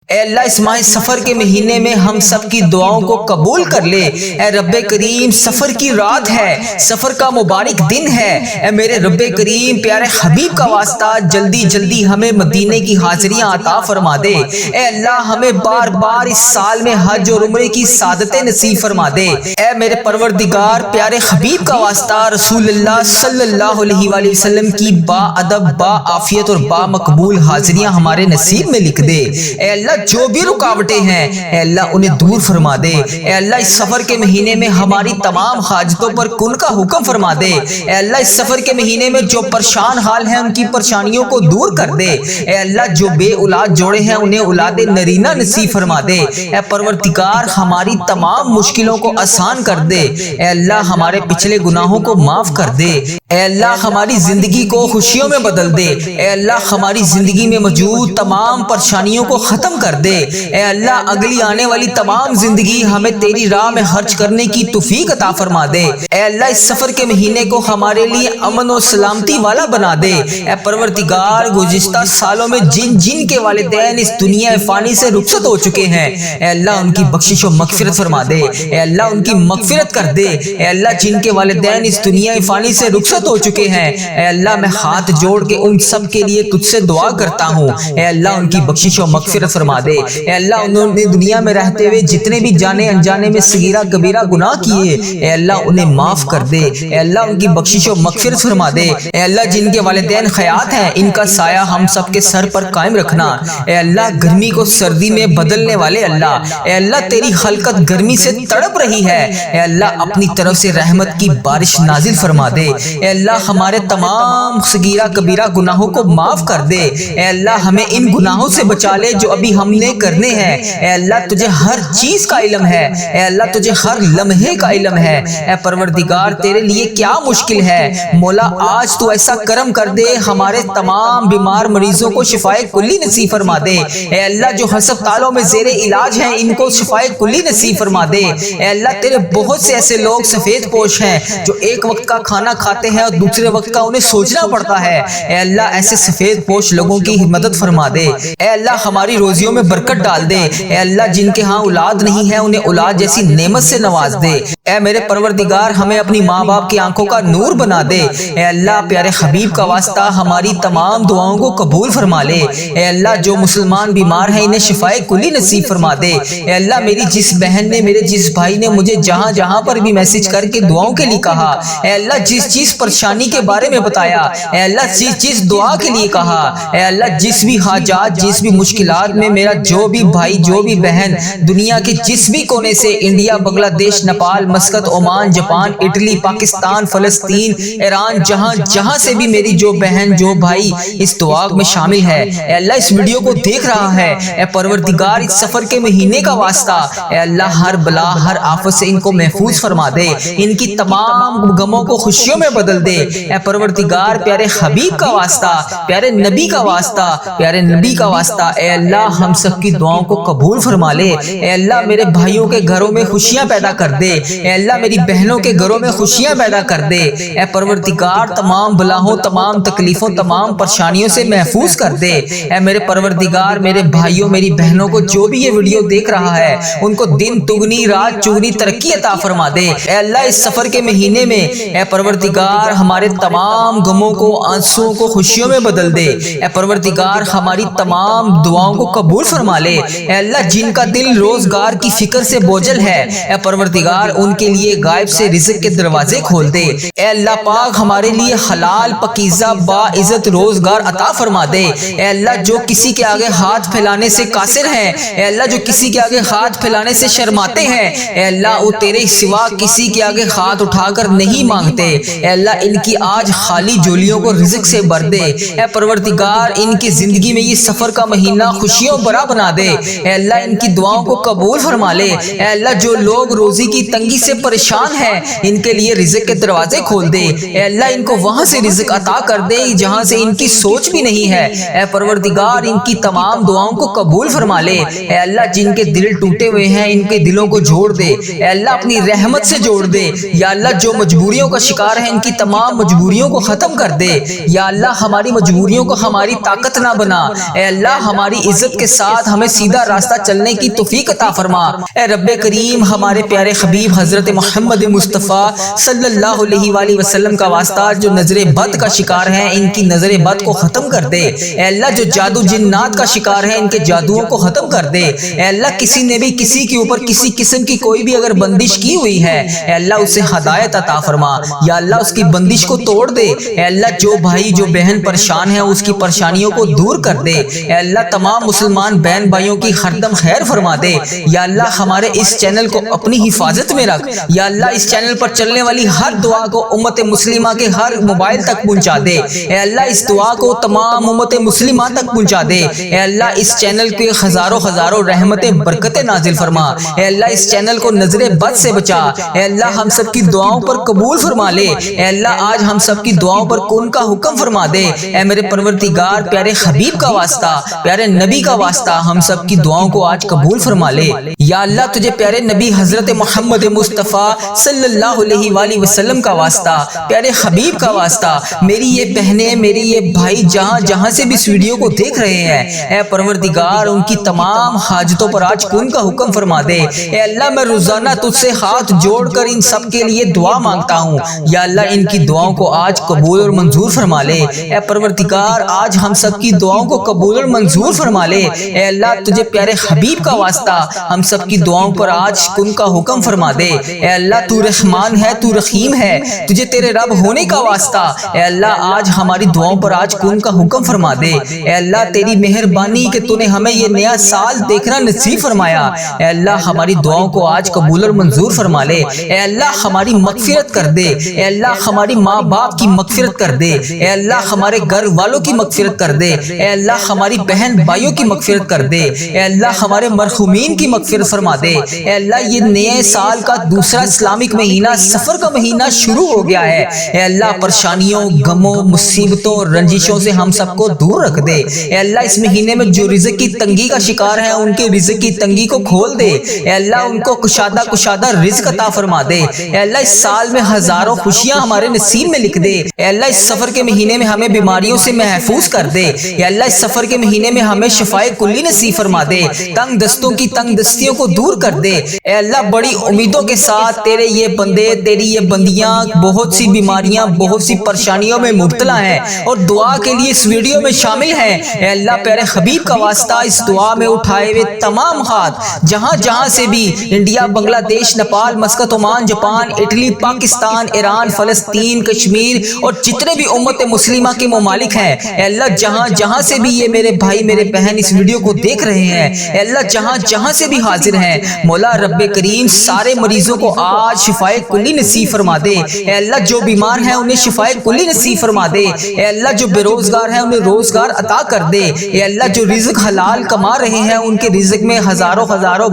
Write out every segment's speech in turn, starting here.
اے اللہ اس ماہ سفر کے مہینے میں ہم سب کی دعاؤں کو قبول کر لے۔ اے رب کریم سفر کی رات ہے، سفر کا مبارک دن ہے، اے میرے رب کریم پیارے حبیب کا واسطہ جلدی جلدی ہمیں مدینے کی حاضریاں عطا فرما دے۔ اے اللہ ہمیں بار بار اس سال میں حج اور عمرے کی سعادتیں نصیب فرما دے۔ اے میرے پروردگار پیارے حبیب کا واسطہ رسول اللہ صلی اللہ علیہ وآلہ وسلم کی با ادب با عافیت اور با مقبول حاضریاں ہمارے نصیب میں لکھ دے۔ اے اللہ جو بھی رکاوٹیں ہیں اے اللہ انہیں دور فرما دے۔ اے اللہ اس سفر کے مہینے میں ہماری تمام حاجتوں پر کن کا حکم فرما دے۔ اے اللہ اس سفر کے مہینے میں جو پریشان حال ہیں ان کی پریشانیوں کو دور کر دے۔ اے اللہ جو بے اولاد جوڑے ہیں انہیں اولاد نرینہ نصیب فرما دے۔ اے پروردگار ہماری تمام مشکلوں کو آسان کر دے۔ اے اللہ ہمارے پچھلے گناہوں کو معاف کر دے۔ اے اللہ ہماری زندگی کو خوشیوں میں بدل دے۔ اے اللہ ہماری زندگی میں موجود تمام پریشانیوں کو ختم کر دے۔ اے اللہ اگلی آنے والی تمام زندگی ہمیں تیری راہ میں خرچ کرنے کی توفیق عطا فرما دے۔ اے اللہ اس سفر کے مہینے کو ہمارے لیے امن و سلامتی والا بنا دے۔ اے پروردگار گزشتہ سالوں میں جن کے والدین اس دنیا فانی سے رخصت ہو چکے ہیں اے اللہ ان کی بخشش و مغفرت فرما دے۔ اے اللہ ان کی مغفرت کر دے۔ اے اللہ جن کے والدین اس دنیا فانی سے رخصت ہو چکے ہیں اے اللہ میں ہاتھ جوڑ کے ان سب کے لیے تجھ سے دعا کرتا ہوں اے اللہ ان کی بخشش و مغفرت فرما دے۔ اے اللہ انہوں نے دنیا میں رہتے ہوئے جتنے بھی جانے انجانے میں صغیرہ کبیرہ گناہ کیے اے اللہ انہیں معاف کر دے۔ اے اللہ ان کی بخشش و مغفرت فرما دے۔ اے اللہ جن کے والدین حیات ہیں ان کا سایہ ہم سب کے سر پر قائم رکھنا۔ اے اللہ گرمی کو سردی میں بدلنے والے اللہ اے اللہ تیری خلقت گرمی سے تڑپ رہی ہے اے اللہ اپنی طرف سے رحمت کی بارش نازل فرما دے۔ اے اللہ ہمارے تمام صغیرہ کبیرہ گناہوں کو معاف کر دے۔ اے اللہ ہمیں ان گناہوں سے بچا لے جو ابھی ہم نے کرنے ہیں۔ اے اللہ تجھے ہر چیز کا علم ہے اے اللہ تجھے ہر لمحے کا علم ہے۔ اے پروردگار تیرے لیے کیا مشکل ہے مولا آج تو ایسا کرم کر دے ہمارے تمام بیمار مریضوں کو شفائے کلی نصیب فرما دے۔ اے اللہ جو ہسپتالوں میں زیر علاج ہیں ان کو شفائے کلی نصیب فرما دے۔ اے اللہ تیرے بہت سے ایسے لوگ سفید پوش ہیں جو ایک وقت کا کھانا کھاتے ہیں اور دوسرے وقت کا انہیں سوچنا پڑتا ہے اے اللہ ایسے سفید پوش لوگوں کی مدد فرما دے۔ اے اللہ ہماری روزیوں میں برکت ڈال دے۔ اے اللہ جن کے ہاں اولاد نہیں ہے انہیں اولاد جیسی نعمت سے نواز دے۔ اے میرے پروردگار ہمیں اپنی ماں باپ کی آنکھوں کا نور بنا دے۔ اے اللہ پیارے حبیب کا واسطہ ہماری تمام دعاؤں کو قبول فرما لے۔ اے اللہ جو مسلمان بیمار ہیں انہیں شفائے کلی نصیب فرما دے۔ اے اللہ میری جس بہن نے میرے جس بھائی نے مجھے جہاں جہاں پر بھی میسج کر کے دعاؤں کے لیے کہا اے اللہ جس پریشانی کے بارے میں بتایا اے اللہ جس دعا کے لیے کہا اے اللہ جس بھی حاجات جس بھی مشکلات میں میرا جو بھی بھائی جو بھی بہن دنیا کے جس بھی کونے سے انڈیا بنگلہ دیش Nepal Muscat Oman Japan Italy Pakistan فلسطین ایران جہاں سے بھی میری جو بہن جو بھائی اس دعا میں شامل ہے اے اللہ اس ویڈیو کو دیکھ رہا ہے اے پروردگار اس سفر کے مہینے کا واسطہ اے اللہ ہر بلا ہر آفت سے ان کو محفوظ فرما دے۔ ان کی تمام غموں کو خوشیوں میں بدل دے۔ اے پروردگار پیارے حبیب کا واسطہ پیارے نبی کا واسطہ پیارے نبی کا واسطہ اے اللہ ہم سب کی دعاؤں کو قبول فرما لے۔ اے اللہ میرے بھائیوں کے گھروں میں خوشیاں پیدا کر دے۔ اے اللہ میری بہنوں کے گھروں میں خوشیاں پیدا کر دے۔ اے پروردگار تمام بلاؤں تمام تکلیفوں تمام پریشانیوں سے محفوظ کر دے۔ اے میرے پروردگار میرے بھائیوں میری بہنوں کو جو بھی یہ ویڈیو دیکھ رہا ہے ان کو دن دگنی رات چگنی ترقی عطا فرما دے۔ اے اللہ اس سفر کے مہینے میں اے پروردگار ہمارے تمام غموں کو آنسوؤں کو خوشیوں میں بدل دے۔ اے پروردگار ہماری تمام دعاؤں کو قبول فرما لے۔ اے اللہ جن کا دل روزگار کی فکر سے بوجھل ہے اے پروردگار ان کے لیے غائب سے رزق کے دروازے کھول دے۔ اے اللہ پاک ہمارے لیے حلال پاکیزہ با عزت روزگار عطا فرما دے۔ اے اللہ جو کسی کے آگے ہاتھ پھیلانے سے قاصر ہیں اے اللہ جو کسی کے آگے ہاتھ پھیلانے سے شرماتے ہیں اے اللہ وہ تیرے سوا کسی کے آگے ہاتھ اٹھا کر نہیں مانگتے۔ اے اللہ ان کی آج خالی جولیوں کو رزق سے بھر دے۔ اے پروردگار ان کی زندگی میں یہ سفر کا مہینہ خوشیوں بھرا بنا دے۔ اے اللہ ان کی دعاؤں کو قبول فرما لے۔ اے اللہ جو لوگ روزی کی تنگی سے پریشان ہیں، ان کے لیے رزق کے دروازے کھول دے۔ اے اللہ ان کو وہاں سے رزق عطا کر دے جہاں سے ان کی سوچ بھی نہیں ہے۔ اے پروردگار ان کی تمام دعاؤں کو قبول فرما لے۔ اے اللہ جن کے دل ٹوٹے ہوئے ہیں ان کے دلوں کو جوڑ دے۔ اے اللہ اپنی رحمت سے جوڑ دے۔ یا اللہ جو مجبوریوں کا شکار ہیں ان کی تمام مجبوریوں کو ختم کر دے۔ یا اللہ ہماری مجبوریوں کو ہماری طاقت نہ بنا۔ اے اللہ ہماری عزت کے ساتھ ہمیں سیدھا راستہ چلنے کی توفیق عطا فرما۔ اے رب کریم ہمارے پیارے حبیب حضرت محمد مصطفیٰ صلی اللہ علیہ وآلہ وسلم کا واسطہ جو نظر بد کا شکار ہیں ان کی نظر بد کو ختم کر دے۔ اے اللہ جو جادو جنات کا شکار ہیں ان کے جادوؤں کو ختم کر دے۔ اے اللہ کسی نے بھی کسی کے اوپر کسی قسم کی کوئی بھی اگر بندش کی ہوئی ہے اے اللہ اسے ہدایت عطا فرما۔ یا اللہ اس کی بندش کو توڑ دے۔ اے اللہ جو بھائی جو بہن پریشان ہیں اس کی پریشانیوں کو دور کر دے۔ اے اللہ تمام مسلمان بہن بھائیوں کی ہر دم خیر فرما دے۔ یا اللہ ہمارے اس چینل کو اپنی حفاظت میں رکھ۔ یا اللہ اس چینل پر چلنے والی ہر دعا کو امت مسلمہ کے ہر موبائل تک پہنچا دے۔ اے اللہ اس دعا کو تمام امت مسلمہ تک پہنچا دے۔ اے اللہ اس چینل کے ہزاروں رحمتیں برکتیں نازل فرما۔ اے اللہ اس چینل کو نظر بد سے بچا۔ اے اللہ ہم سب کی دعاؤں پر قبول فرما لے۔ اے اللہ آج ہم سب کی دعاؤں پر کن کا حکم فرما دے۔ اے میرے پروردگار پیارے حبیب کا واسطہ، پیارے نبی کا واسطہ ہم سب کی دعاؤں کو آج قبول فرما لے۔ یا اللہ تجھے پیارے نبی حضرت محمد مصطفیٰ صلی اللہ علیہ وآلہ وسلم کا واسطہ، پیارے حبیب کا واسطہ، میری یہ بہنیں میرے یہ بھائی جہاں سے بھی اس ویڈیو کو دیکھ رہے ہیں اے پروردگار ان کی تمام حاجتوں پر آج کن کا حکم فرما دے۔ اے اللہ میں روزانہ تجھ سے ہاتھ جوڑ کر ان سب کے لیے دعا مانگتا ہوں۔ یا اللہ ان کی دعاؤں کو آج قبول اور منظور فرما لے۔ اے پروردگار آج ہم سب کی دعاؤں کو قبول اور منظور فرما لے۔ اے اللہ تجھے پیارے حبیب کا واسطہ ہم سب کی دعاؤں پر آج کن کا حکم فرما دے۔ اے اللہ تو رحمان ہے تو رحیم ہے، تجھے تیرے رب ہونے کا واسطہ اے اللہ آج ہماری دعاؤں پر آج کن کا حکم فرما دے۔ اے اللہ تیری مہربانی کہ تو نے ہمیں یہ نیا سال دیکھنا نصیب فرمایا۔ اے اللہ ہماری دعاؤں کو آج قبول اور منظور فرما لے۔ اے اللہ ہماری مغفرت کر دے۔ اے اللہ ہماری ماں باپ کی مغفرت کر دے۔ اے اللہ ہمارے گھر والوں کی مغفرت کر دے۔ اے اللہ ہماری بہن بھائیوں کی مغفرت کر دے۔ اے اللہ ہمارے مرحومین کی مغفرت فرما دے۔ اے اللہ یہ نئے سال کا دوسرا اسلامک مہینہ سفر کا مہینہ شروع ہو گیا ہے۔ اے اللہ پریشانیوں غموں مصیبتوں رنجشوں سے ہم سب کو دور رکھ دے۔ اے اللہ اس مہینے میں جو رزق کی تنگی کا شکار ہیں ان کے رزق کی تنگی کو کھول دے۔ اے اللہ ان کو کشادہ رزق عطا فرما دے۔ اے اللہ اس سال میں ہزاروں خوشیاں ہمارے نصیب میں لکھ دے۔ اے اللہ اس سفر کے مہینے میں ہمیں بیماریوں سے محفوظ کر دے۔ اے اللہ اس سفر کے مہینے میں ہمیں شفائے کلی نصیب فرما دے۔ تنگ دستوں کی تنگ دستیوں کو دور کر دے۔ اے اللہ بڑی امیدوں کے ساتھ تیرے یہ بندے تیری یہ بندیاں بہت سی بیماریاں بہت سی پریشانیوں میں مبتلا ہیں اور دعا کے لیے اس ویڈیو میں شامل ہیں۔ اے اللہ پیارے حبیب کا واسطہ اس دعا میں اٹھائے ہوئے تمام ہاتھ جہاں سے بھی انڈیا بنگلہ دیش Nepal Muscat Oman Japan Italy Pakistan Iran فلسطین کشمیر اور جتنے بھی امت مسلمہ کے ممالک ہیں اے اللہ جہاں سے بھی یہ میرے بھائی میرے بہن اس ویڈیو کو دیکھ رہے ہیں اے اللہ جہاں سے بھی حاضر ہیں مولا رب کریم سارے مریضوں کو آج شفائے کلی نصیب فرما دے۔ اے اللہ جو بیمار ہیں انہیں شفائے کلی نصیب فرما دے۔ اے اللہ جو بے روزگار ہیں انہیں روزگار عطا کر دے۔ اے اللہ جو رزق حلال کما رہے ہیں ان کے رزق میں ہزاروں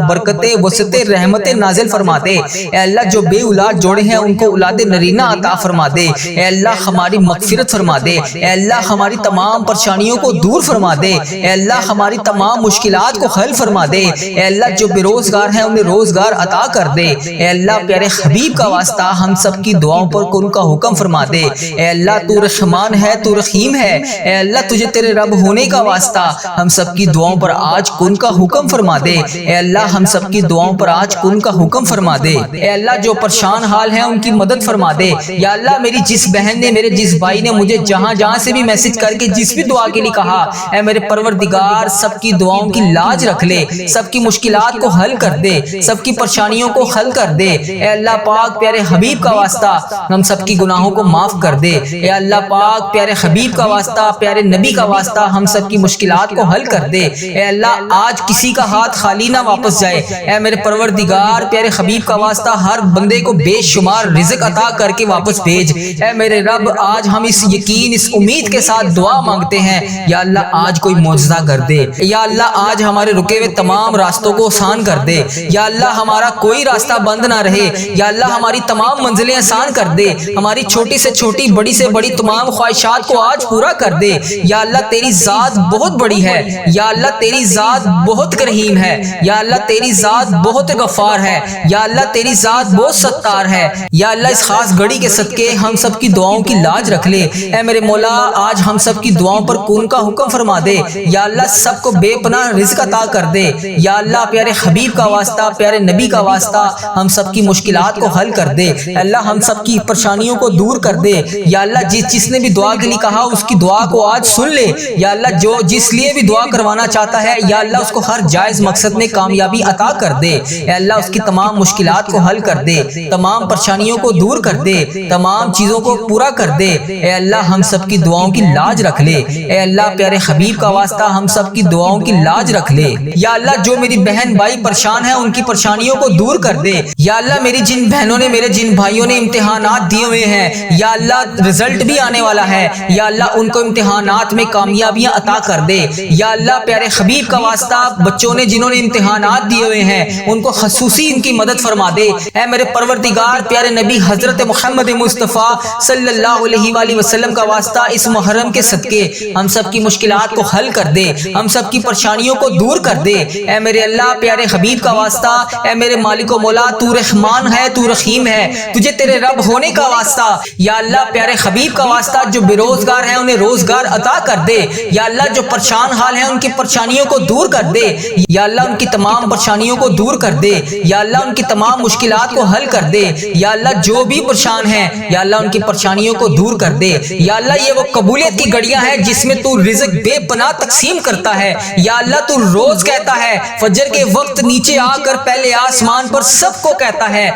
برکتیں وسعتیں رحمتیں نازل فرما دے۔ اے اللہ جو بے اولاد جوڑے ہیں ان کو اولاد نرینہ عطا فرما دے۔ اے اللہ ہماری مغفرت فرما دے۔ اے اللہ ہماری تمام پریشانیوں کو دور فرما دے۔ اے اللہ ہماری تمام مشکلات کو حل فرما دے۔ اے اللہ جو بے روزگار ہیں انہیں روزگار عطا کر دے۔ اے اللہ پیارے حبیب کا واسطہ ہم سب کی دعاؤں پر ان کا حکم فرما دے۔ اے اللہ تو رحمان ہے تو رحیم ہے۔ اے اللہ تجھے تیرے رب ہونے کا واسطہ ہم سب کی دعاؤں پر آج کن کا حکم فرما دے۔ اے اللہ ہم سب کی دعاؤں پر آج کن کا حکم فرما دے۔ اے اللہ جو پریشان حال ہیں ان کی مدد فرما دے۔ یا اللہ میری جس بہن نے میرے جس بھائی نے مجھے جہاں سے بھی میسج کر کے جس بھی دعا کے لیے کہا اے میرے پروردگار سب کی دعاؤں کی لاج رکھ لے، سب کی مشکلات کو حل کر دے، سب کی پریشانیوں کو حل کر دے۔ اے اللہ پاک پیارے حبیب کا واسطہ ہم سب کی گناہوں کو معاف کر دے۔ اے اللہ پاک پیارے حبیب کا واسطہ پیارے نبی کا واسطہ ہم سب کی مشکلات کو حل کر دے۔ اے اللہ آج کسی کا ہاتھ خالی نہ واپس جائے۔ اے میرے پروردگار پیارے حبیب کا واسطہ ہر بندے کو بے شمار رزق عطا کر کے واپس بھیج۔ اے میرے رب آج ہم اس یقین اس امید کے ساتھ دعا مانگتے ہیں یا اللہ آج کوئی معجزہ کر دے۔ یا اللہ آج ہمارے رکے ہوئے تمام راستوں کو آسان کر دے۔ یا اللہ ہمارا کوئی راستہ بند بند نہ رہے۔ یا اللہ ہماری تمام منزلیں آسان کر دے، ہماری چھوٹی سے چھوٹی بڑی سے بڑی تمام خواہشات کو آج پورا کر دے۔ یا اللہ تیری ذات بہت بڑی ہے، یا اللہ تیری ذات بہت کریم ہے، یا اللہ تیری ذات بہت غفار ہے، یا اللہ تیری ذات بہت ستار ہے۔ یا اللہ اس خاص گھڑی کے صدقے ہم سب کی دعاؤں کی لاج رکھ لے۔ اے میرے مولا آج ہم سب کی دعاؤں پر کون کا حکم فرما دے۔ یا اللہ سب کو بے پناہ رزق عطا کر دے۔ یا اللہ پیارے حبیب کا واسطہ، پیارے نبی کا واسطہ ہم سب کی مشکلات کو حل کر دے۔ اللہ ہم سب کی پریشانیوں کو دور کر دے۔ یا اللہ جس نے بھی دعا کے لیے کہا اس کی دعا کو آج سن لے۔ یا اللہ جو جس لیے بھی دعا کروانا چاہتا ہے یا اللہ اس کو ہر جائز مقصد میں کامیابی عطا کر دے۔ اے اللہ اس کی تمام مشکلات کو حل کر دے، تمام پریشانیوں کو دور کر دے، تمام چیزوں کو پورا کر دے۔ اے اللہ ہم سب کی دعاؤں کی لاج رکھ لے۔ اے اللہ پیارے حبیب کا واسطہ ہم سب کی دعاؤں کی لاج رکھ لے۔ یا اللہ جو میری بہن بھائی پریشان ہیں ان کی پریشانیوں کو دور کر دے۔ یا اللہ میری جن بہنوں نے میرے جن بھائیوں نے امتحانات دیے ہوئے ہیں یا اللہ رزلٹ بھی آنے والا ہے، یا اللہ ان کو امتحانات میں کامیابیاں عطا کر دے۔ یا اللہ پیارے حبیب کا واسطہ بچوں نے جنہوں نے امتحانات دیے ہوئے ہیں ان کو خصوصی ان کی مدد فرما دے۔ اے میرے پروردگار پیارے نبی حضرت محمد مصطفیٰ صلی اللہ علیہ وآلہ وسلم کا واسطہ اس محرم کے صدقے ہم سب کی مشکلات کو حل کر دے، ہم سب کی پریشانیوں کو دور کر دے۔ اے میرے اللہ پیارے حبیب کا واسطہ، اے میرے مالک و مولا تو رحمان ہے، تو رحیم ہے، تجھے تیرے رب ہونے کا واسطہ یا اللہ پیارے حبیب کا واسطہ جو بے روزگار ہیں انہیں روزگار عطا کر دے۔ یا اللہ جو پریشان حال ہیں ان کی پریشانیوں کو دور کر دے۔ یا اللہ ان کی تمام پریشانیوں کو دور کر دے۔ یا اللہ ان کی تمام مشکلات کو حل کر دے۔ یا اللہ جو بھی پریشان ہیں یا اللہ ان کی پریشانیوں کو دور کر دے۔ یا اللہ یہ وہ قبولیت کی گھڑیاں ہیں جس میں تو رزق بے پناہ تقسیم کرتا ہے۔ یا اللہ تو روز کہتا ہے فجر کے وقت نیچے آ کر پہلے آسمان پر سب کو کہتا ہے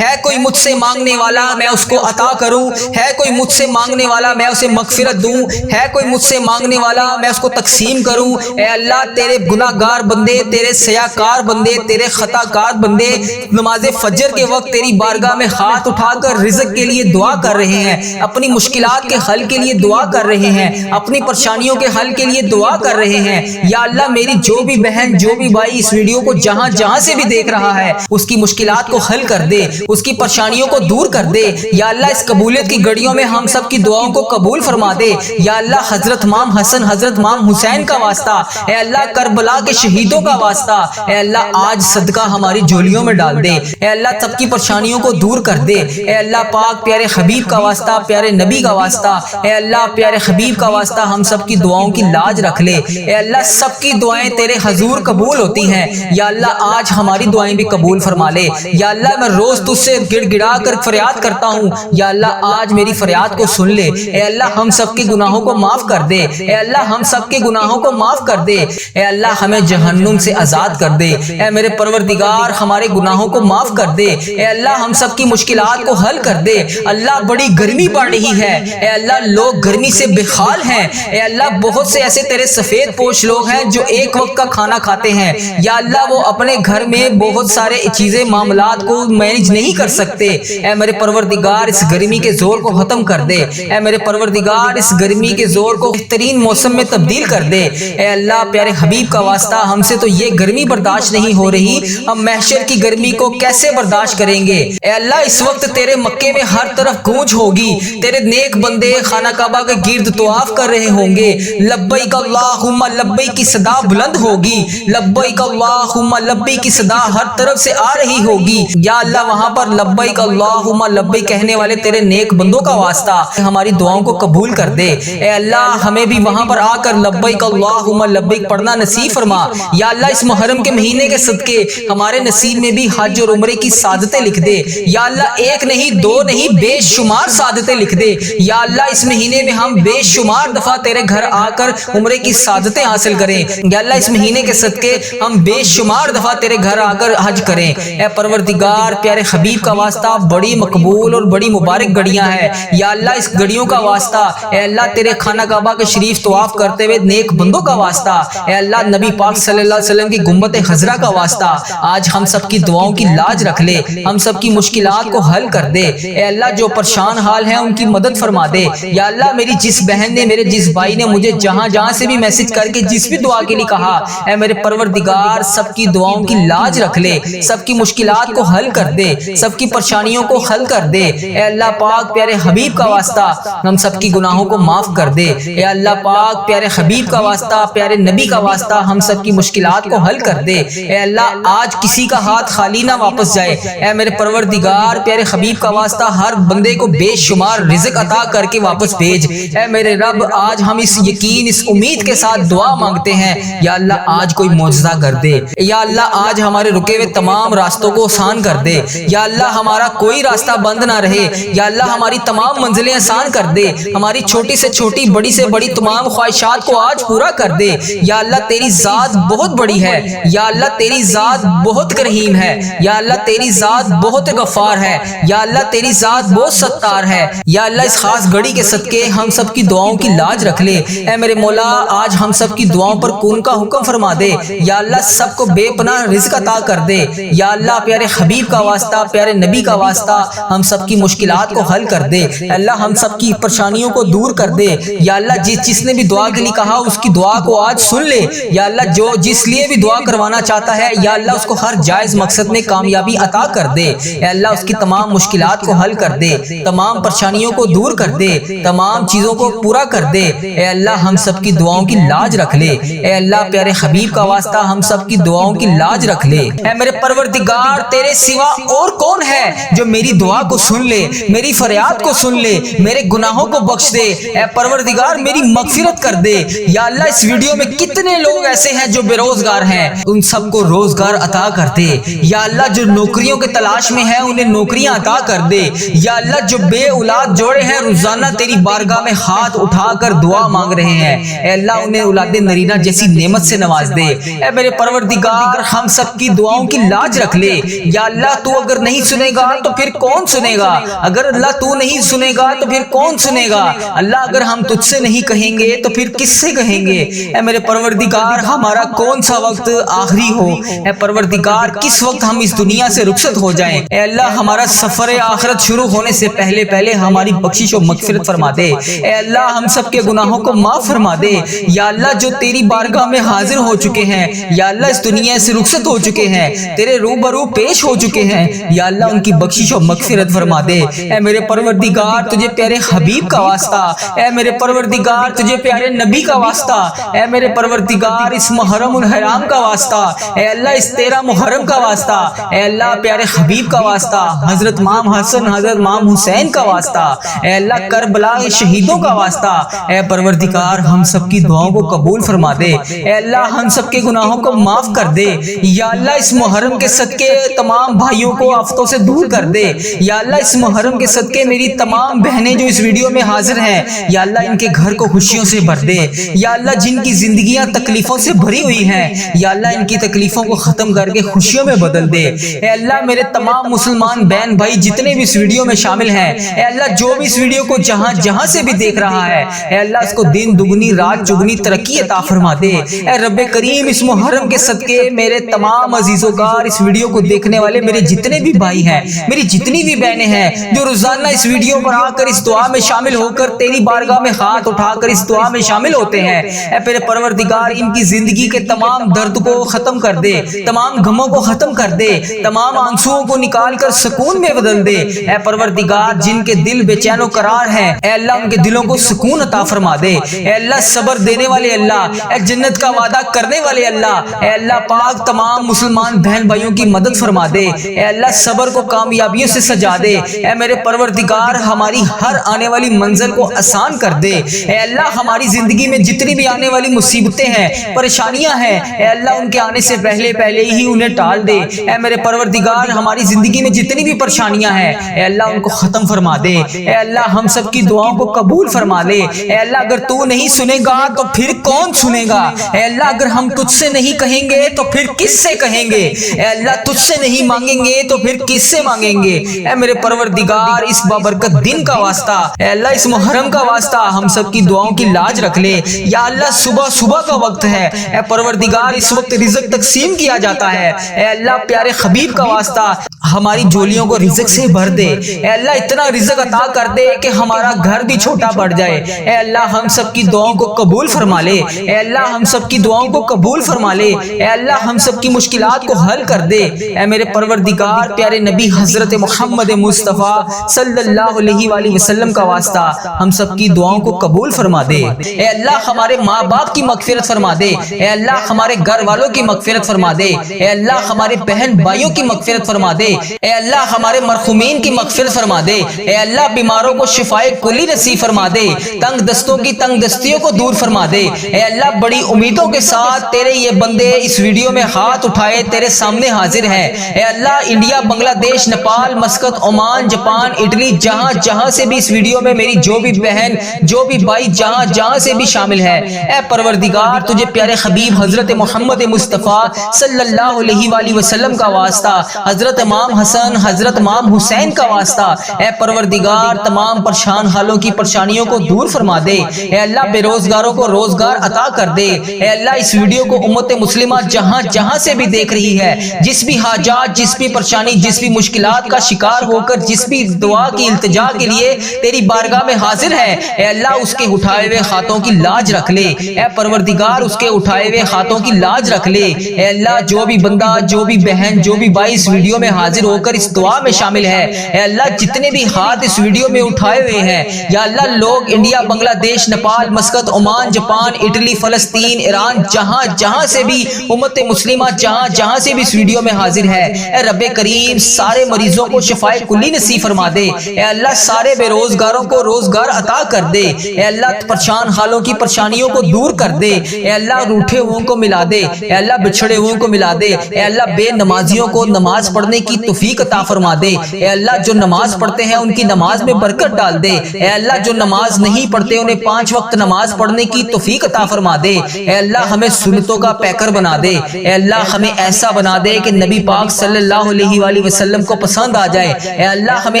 کوئی مجھ سے مانگنے والا میں اس کو عطا کروں، ہے کوئی مجھ سے مانگنے والا میں اسے مغفرت دوں، ہے کوئی مجھ سے مانگنے والا میں اس کو تقسیم کروں۔ اے اللہ تیرے گناہ گار بندے، تیرے سیاکار بندے، تیرے خطا کار بندے نماز فجر کے وقت تیری بارگاہ میں ہاتھ اٹھا کر رزق کے لیے دعا کر رہے ہیں، اپنی مشکلات کے حل کے لیے دعا کر رہے ہیں، اپنی پریشانیوں کے حل کے لیے دعا کر رہے ہیں۔ یا اللہ میری جو بھی بہن جو بھی بھائی اس ویڈیو کو جہاں جہاں سے بھی دیکھ رہا ہے اس کی مشکلات کو حل کر دے، اس کی پریشانیوں کو دور کر دے۔ یا اللہ اس قبولیت کی گھڑیوں میں ہم سب کی دعاؤں کو قبول فرما دے۔ یا اللہ حضرت امام حسن حضرت امام حسین کا واسطہ، اے اللہ کربلا کے شہیدوں کا واسطہ، اے اللہ آج صدقہ ہماری جھولیوں میں ڈال دے۔ اے اللہ سب کی پریشانیوں کو دور کر دے۔ اے اللہ پاک پیارے حبیب کا واسطہ، پیارے نبی کا واسطہ، اے اللہ پیارے حبیب کا واسطہ ہم سب کی دعاؤں کی لاج رکھ لے۔ اے اللہ سب کی دعائیں تیرے حضور قبول ہوتی ہیں، یا اللہ آج ہماری دعائیں بھی قبول فرما لے۔ یا اللہ میں روز تجھ سے گڑ گڑا کر فریاد کرتا ہوں، یا اللہ آج میری فریاد کو سن لے۔ اے اللہ ہم سب کے گناہوں کو معاف کر دے، اے اللہ ہم سب کے گناہوں کو معاف کر دے، اے اللہ ہمیں جہنم سے آزاد کر دے۔ اے میرے پروردگار ہمارے گناہوں کو معاف کر دے، اے اللہ ہم سب کی مشکلات کو حل کر دے۔ اللہ بڑی گرمی پڑ رہی ہے، اے اللہ لوگ گرمی سے بے حال ہیں، اے اللہ بہت سے ایسے تیرے سفید پوش لوگ ہیں جو ایک وقت کا کھانا کھاتے ہیں، یا اللہ وہ اپنے گھر میں بہت سارے چیزیں معاملات کو مینج نہیں کر سکتے۔ اے میرے پروردگار اس گرمی کے زور کو ختم کر دے، اے میرے پروردگار اس گرمی کے زور کو بہترین موسم میں تبدیل کر دے۔ اے اللہ پیارے حبیب کا واسطہ ہم سے تو یہ گرمی برداشت نہیں ہو رہی، ہم محشر کی گرمی کو کیسے برداشت کریں گے؟ اے اللہ اس وقت تیرے مکے میں ہر طرف گونج ہوگی، تیرے نیک بندے خانہ کعبہ کے گرد طواف کر رہے ہوں گے، لبیک اللہم لبیک کی صدا بلند ہوگی، لبیک اللہم لبیک کی صدا ہر طرف سے آ رہی ہوگی۔ یا اللہ وہاں پر لبیک اللہم لبیک کہنے والے تیرے نیک بندوں کا واسطہ ہماری دعاؤں کو قبول کر دے۔ اے اللہ ہمیں بھی وہاں پر آ کر لبیک اللہم لبیک پڑھنا نصیب فرما۔ یا اللہ اس محرم کے مہینے کے صدقے ہمارے نصیب میں بھی حج اور عمرے کی سعادتیں لکھ دے۔ یا اللہ ایک نہیں دو نہیں بے شمار سعادتیں لکھ دے۔ یا اللہ اس مہینے میں ہم بے شمار دفعہ تیرے گھر آ کر عمرے کی سعادتیں حاصل کریں۔ یا اللہ اس مہینے کے صدقے ہم بے شمار دفعہ تیرے گھر آ کر حج کریں۔ اے پروردگار پیارے حبیب کا واسطہ بڑی مقبول اور بڑی مبارک گھڑیاں ہیں، یا اللہ اس گھڑیوں کا واسطہ، اے اللہ تیرے خانہ کعبہ کے شریف طواف کرتے ہوئے نیک بندوں کا واسطہ، اے اللہ نبی پاک صلی اللہ علیہ وسلم کی گنبد خضرا کا واسطہ آج ہم سب کی دعاؤں کی لاج رکھ لے، ہم سب کی مشکلات کو حل کر دے۔ اے اللہ جو پریشان حال ہیں ان کی مدد فرما دے۔ یا اللہ میری جس بہن نے میرے جس بھائی نے مجھے جہاں جہاں سے بھی میسج کر کے جس بھی دعا کے لیے کہا، اے میرے پروردگار سب کی دعاؤں کی لاج رکھ لے، سب کی مشکلات کو حل کر دے، سب کی پریشانیوں کو حل کر دے۔ اے اللہ پاک پیارے حبیب کا واسطہ ہم سب کی گناہوں کو معاف کر دے۔ اے اللہ پاک پیارے حبیب کا واسطہ، پیارے نبی کا واسطہ ہم سب کی مشکلات کو حل کر دے۔ اے اللہ آج کسی کا ہاتھ خالی نہ واپس جائے۔ اے میرے پروردگار پیارے حبیب کا واسطہ ہر بندے کو بے شمار رزق عطا کر کے واپس بھیج۔ اے میرے رب آج ہم اس یقین اس امید کے ساتھ دعا مانگتے ہیں، یا اللہ آج کوئی معجزہ کر دے، یا اللہ آج ہمارے رکے ہوئے تمام راستوں کو آسان کر دے، یا اللہ ہمارا کوئی راستہ بند نہ رہے، یا اللہ ہماری تمام منزلیں آسان کر دے، ہماری چھوٹی سے چھوٹی بڑی سے بڑی تمام خواہشات کو آج پورا کر دے۔ یا اللہ تیری ذات بہت بڑی ہے، یا اللہ تیری ذات بہت کریم ہے، یا اللہ تیری ذات بہت غفار ہے، یا اللہ تیری ذات بہت ستار ہے۔ یا اللہ اس خاص گھڑی کے صدقے ہم سب کی دعاؤں کی لاج رکھ لے۔ اے میرے مولا آج ہم سب کی دعاؤں پر کون کا حکم فرما دے، یا اللہ سب کو بے پناہ رزق عطا کر دے۔ یا اللہ پیارے حبیب کا واسطہ، پیارے نبی کا واسطہ ہم سب کی مشکلات کو حل کر دے۔ اللہ ہم سب کی پریشانیوں کو دور کر دے۔ یا اللہ جس نے بھی دعا کے لیے کہا اس کی دعا کو آج سن لے۔ یا اللہ جو جس لیے بھی دعا کروانا چاہتا ہے، یا اللہ اس کو ہر جائز مقصد میں کامیابی عطا کر دے۔ اے اللہ اس کی تمام مشکلات کو حل کر دے، تمام پریشانیوں کو دور کر دے، تمام چیزوں کو پورا کر دے۔ اے اللہ ہم سب کی دعاؤں کی لاج رکھ لے۔ اے اللہ پیارے حبیب کا واسطہ ہم سب کی دعاؤں کی لاج رکھ لے۔ اے میرے پروردگار تیرے سوا اور کون ہے جو میری دعا کو سن لے، میری فریاد کو سن لے، میرے گناہوں کو بخش دے۔ اے پروردگار میری مغفرت کر دے۔ یا اللہ اس ویڈیو میں کتنے لوگ ایسے ہیں جو بے روزگار ہیں، ان سب کو روزگار عطا کر دے۔ یا اللہ جو نوکریوں کے تلاش میں ہیں انہیں نوکریاں عطا کر دے۔ یا اللہ جو بے اولاد جوڑے ہیں روزانہ تیری بارگاہ میں ہاتھ اٹھا کر دعا مانگ رہے ہیں، اے اللہ انہیں اولاد نرینہ جیسی نعمت سے نواز دے۔ اے میرے پروردگار ہم سب کی دعاؤں کی لاج رکھ لے۔ یا اللہ تو اگر نہیں سنے گا تو پھر کون سنے گا؟ اگر اللہ تو نہیں سنے گا تو پھر کون سنے گا؟ اللہ اگر ہم تجھ سے نہیں کہیں گے تو پھر کس سے کہیں گے؟ اے میرے پروردگار ہمارا کون سا وقت آخری ہو، اے پروردگار کس وقت ہم اس دنیا سے رخصت ہو جائیں، اے اللہ ہمارا سفر آخرت شروع ہونے سے پہلے پہلے ہماری بخشش و مغفرت فرما دے۔ اے اللہ ہم سب کے گناہوں کو معاف فرما دے۔ یا اللہ جو تیری بارگاہ میں حاضر ہو چکے ہیں، یا اللہ اس دنیا سے رخصت ہو چکے ہیں، تیرے روبرو پیش ہو چکے ہیں، یا اللہ ان کی بخشش و مغفرت فرما دے۔ اے میرے پروردگار تجھے پیارے حبیب کا واسطہ، اے میرے پروردگار تجھے پیارے نبی کا واسطہ، اے میرے پروردگار اس محرم الحرام کا واسطہ، اے اللہ اس 13 محرم کا واسطہ، اے اللہ پیارے حبیب کا واسطہ، حضرت امام حسن حضرت امام حسین کا واسطہ، اے اللہ کربلا کے شہیدوں کا واسطہ، اے پروردگار ہم سب کی دعاؤں کو قبول فرما دے۔ اے اللہ ہم سب کے گناہوں کو معاف کر دے۔ یا اللہ اس محرم کے صدقے تمام بھائیوں کو آفتوں سے دور کر دے۔ یا اللہ اس محرم کے صدقے میری تمام بہنیں جو اس ویڈیو میں حاضر ہیں، یا اللہ ان کے گھر کو خوشیوں سے بھر دے۔ یا اللہ جن کی زندگیاں تکلیفوں سے بھری ہوئی ہیں، یا اللہ ان کی تکلیفوں کو ختم کر کے خوشیوں میں بدل دے۔ اے اللہ میرے تمام مسلمان بہن بھائی جتنے بھی اس ویڈیو میں شامل ہیں، اے اللہ جو بھی اس ویڈیو کو جہاں سے بھی دیکھ رہا ہے، اے اللہ اس کو دن دگنی رات چگنی ترقی عطا فرما دے۔ اے رب کریم اس محرم کے صدقے میرے تمام عزیزوں کا اس ویڈیو کو دیکھنے والے میرے جتنے بھی بھائی ہیں، میری جتنی بھی بہنیں ہیں جو روزانہ اس ویڈیو پر آ کر اس دعا میں شامل ہو کر تیری بارگاہ میں ہاتھ اٹھا کر اس دعا میں شامل ہوتے ہیں، اے میرے پروردگار ان کی زندگی کے تمام درد کو ختم کر دے، تمام غموں کو ختم کر دے، تمام آنسوؤں کو نکال کر سکون میں بدل دے۔ اے پروردگار جن کے دل بے چین و قرار ہیں، اے اللہ ان کے دلوں کو سکون عطا فرما دے۔ اے اللہ صبر دینے والے اللہ، اے جنت کا وعدہ کرنے والے اللہ، اے اللہ پاک تمام مسلمان بہن بھائیوں کی مدد فرما دے۔ اے اللہ صبر کو کامیابیوں سے سجا دے۔ اے میرے پروردگار ہماری ہر آنے والی منزل کو آسان کر دے۔ اے اللہ ہماری زندگی میں جتنی بھی آنے والی مصیبتیں ہیں، پریشانیاں ہیں، اے اللہ ان کے آنے سے پہلے پہلے ہی انہیں ٹال دے۔ اے میرے پروردگار ہماری زندگی میں جتنی بھی پریشانیاں ہیں، اے اللہ ان کو ختم فرما دے۔ اے اللہ ہم سب کی دعاؤں کو قبول فرما لے۔ اے اللہ اگر تو نہیں سنے گا تو پھر کون سنے گا؟ اے اللہ اگر ہم تجھ سے نہیں کہیں گے تو پھر کس سے کہیں گے؟ اے اللہ تجھ سے نہیں مانگیں گے تو پھر کس سے مانگیں گے؟ اے میرے پروردگار اس بابرکت دن کا واسطہ، اے اللہ اس محرم کا واسطہ ہم سب کی دعاؤں کی لاج رکھ لے۔ یا اللہ صبح کا وقت ہے، اے پروردگار اس وقت رزق تقسیم کیا جاتا ہے، اے اللہ پیارے حبیب کا واسطہ ہماری جولیوں کو رزق سے بھر دے۔ اے اللہ اتنا رزق عطا کر دے کہ ہمارا گھر بھی چھوٹا پڑ جائے۔ اے اللہ ہم سب کی دعاؤں کو قبول فرما لے۔ اے اللہ ہم سب کی دعاؤں کو قبول فرما لے۔ اے اللہ ہم سب کی مشکلات کو حل کر دے۔ اے میرے پروردگار پیارے نبی حضرت محمد مصطفیٰ صلی اللہ علیہ وآلہ وسلم کا واسطہ ہم سب کی دعاؤں کو قبول فرما دے۔ اے اللہ ہمارے ماں باپ کی مغفرت فرما دے، اے اللہ ہمارے گھر والوں کی مغفرت فرما دے، اے اللہ ہمارے بہن بھائیوں کی مغفرت فرما دے، اے اللہ ہمارے مرحومین کی مغفرت فرما دے، اے اللہ بیماروں کو شفائے کلی نصیب فرما دے، تنگ دستوں کی تنگ دستیوں کو دور فرما دے۔ اے اللہ بڑی امیدوں کے ساتھ تیرے یہ بندے اس ویڈیو میں ہاتھ اٹھائے تیرے سامنے حاضر ہیں۔ اے اللہ انڈیا، بنگلہ دیش، Nepal, Muscat, Oman, Japan, Italy, جہاں جہاں سے بھی اس ویڈیو میں میری جو بھی بہن جو بھی بھائی جہاں جہاں سے بھی شامل ہے، اے پروردگار تجھے پیارے حبیب حضرت محمد مصطفیٰ صلی اللہ علیہ وآلہ وسلم کا واسطہ، حضرت امام حسن، حضرت امام حسین کا واسطہ، اے پروردگار تمام پریشان حالوں کی پریشانیوں کو دور فرما دے۔ اے اللہ بے روزگاروں کو روزگار عطا کر دے۔ اے اللہ اس ویڈیو کو امت مسلمہ جہاں جہاں سے بھی دیکھ رہی ہے، جس بھی حاجات، جس بھی پریشانی، جس بھی مشکلات کا شکار ہو کر جس بھی دعا کی التجا کے لیے تیری بارگاہ میں حاضر ہے، اے اللہ اس کے اٹھائے ہوئے ہاتھوں کی لاج رکھ لے۔ اے پروردگار اس کے اٹھائے ہوئے ہاتھوں کی لاج رکھ لے۔ اے اللہ جو بھی بندہ، جو بھی بہن، جو بھی بھائی اس ویڈیو میں حاضر ہو کر اس دعا میں شامل ہے، اے اللہ جتنے بھی ہاتھ اس ویڈیو میں اٹھائے ہوئے ہیں، یا اللہ لوگ انڈیا، بنگلہ دیش، Nepal, Muscat, Oman, Japan, Italy, فلسطین، ایران، جہاں جہاں سے بھی امت مسلمہ جہاں جہاں سے بھی اس ویڈیو میں حاضر ہے، اے رب کریم سارے مریضوں کو شفائے کلی نصیب فرما دے۔ اے اللہ سارے بے روزگاروں کو روزگار عطا کر دے۔ اے اللہ پریشان حالوں کی پریشانیوں کو دور کر دے۔ اے اللہ روٹھے ہوئوں کو ملا دے، اے اللہ بچھڑے ہوئوں کو ملا دے، اے اللہ بے نمازیوں کو نماز پڑھنے کی توفیق عطا فرما دے۔ اے اللہ جو نماز پڑھتے ہیں ان کی نماز میں برکت ڈال دے۔ اے اللہ جو نماز نہیں پڑھتے انہیں 5 وقت نماز پڑھنے کی توفیق عطا فرما دے۔ اے اللہ ہمیں سنتوں کا پیکر بنا دے۔ اے اللہ ہمیں ایسا بنا دے کہ نبی پاک صلی اللہ علیہ وآلہ وسلم کو پسند آ جائے۔ اے اللہ ہمیں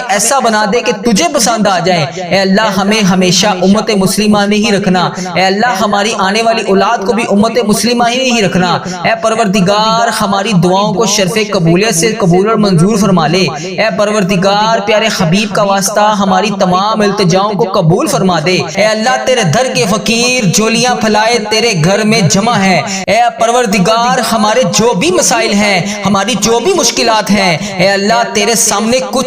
ایسا بنا دے کہ تجھے پسند آ جائے۔ اے اللہ ہمیں ہمیشہ امت مسلمہ میں ہی رکھنا۔ اے اللہ ہماری آنے والی اولاد کو بھی امت مسلمہ ہی رکھنا۔ اے پروردگار ہماری دعاؤں کو شرف قبولیت سے قبول اور منظور فرما لے۔ اے پروردگار پیارے حبیب کا واسطہ ہماری تمام التجاؤں کو قبول فرما دے۔ اے اللہ تیرے در کے فقیر جولیاں پھیلائے تیرے گھر میں جمع ہے۔ اے پروردگار ہمارے جو بھی مسائل ہیں، ہماری جو بھی مشکلات ہیں، اے اللہ تیرے سامنے کچھ